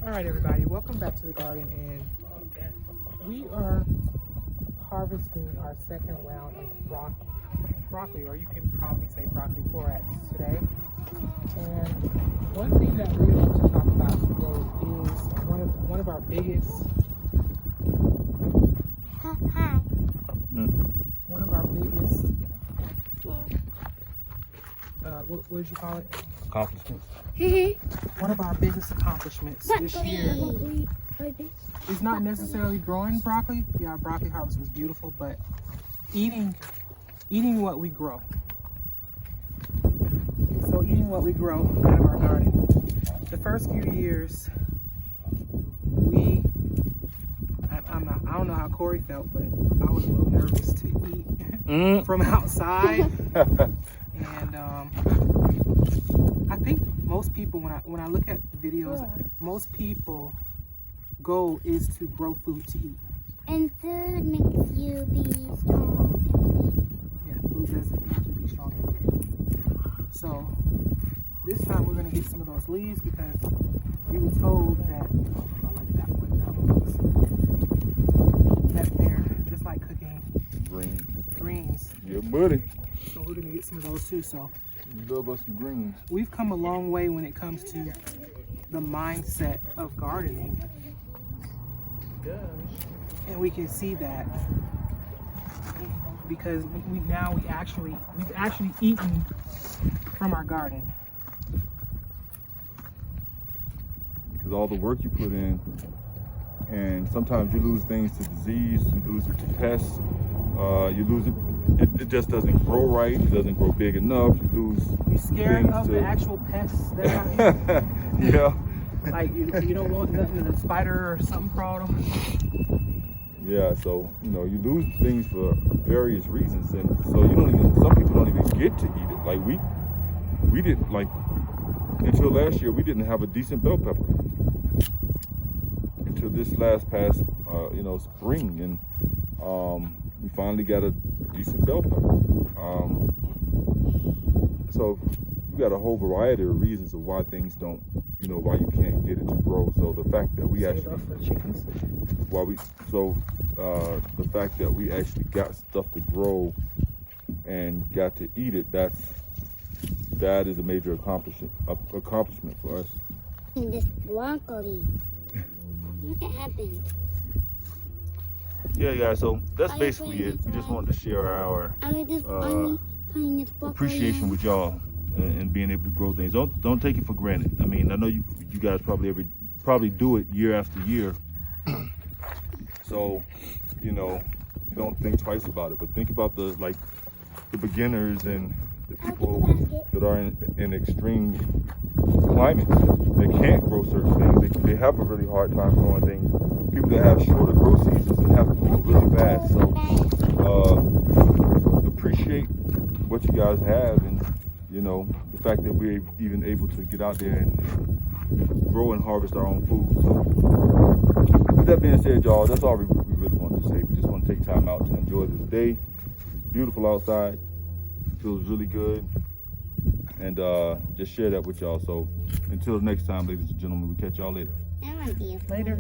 All right, everybody, welcome back to the garden, and we are harvesting our second round of broccoli, or you can probably say broccoli florets today. And one thing that we want to talk about today is one of our biggest, one of our biggest, what did you call it? Accomplishments. One of our biggest accomplishments this year is not necessarily growing broccoli. Yeah, our broccoli harvest was beautiful, but eating what we grow. So eating what we grow out of our garden. The first few years, I don't know how Corey felt, but I was a little nervous to eat from outside. And I think most people, when I look at the videos, most people goal is to grow food to eat. And food makes you be strong. Yeah, food does make you be strong every day. So this time we're gonna get some of those leaves because we were told that I like that that they're just like cooking greens. Yeah, buddy. So we're gonna get some of those too. So You love us some greens. we've come a long way when it comes to the mindset of gardening. And we can see that because we've actually eaten from our garden. Because all the work you put in, and sometimes you lose things to disease, you lose it to pests, you lose it. It just doesn't grow right. It doesn't grow big enough. You lose. You scared things of to... the actual pests that are in? Yeah. Like you don't want nothing to the spider or something crawled on. Yeah. So you lose things for various reasons, and so you don't even. Some people don't even get to eat it. Like we didn't like until last year. We didn't have a decent bell pepper until this past spring, and we finally got a decent bell pepper. So you got a whole variety of reasons of why things don't, why you can't get it to grow. So the fact that we actually, the fact that we actually got stuff to grow and got to eat it, that is a major accomplishment for us. And this broccoli. Look what happened. Yeah, guys. So that's basically it. We just wanted to share our appreciation with y'all and being able to grow things. Don't take it for granted. I mean, I know you guys probably do it year after year. So, you don't think twice about it, but think about the beginners and the people that are in extreme climates. They can't grow certain things. They have a really hard time growing things. People that have shorter grow seasons and have to grow really fast. So appreciate what you guys have, and the fact that we're even able to get out there and grow and harvest our own food. So with that being said, y'all, that's all we really wanted to say. We just want to take time out to enjoy this day. It's beautiful outside. It feels really good. And just share that with y'all. So until next time, ladies and gentlemen, we catch y'all later. I want to be a Later.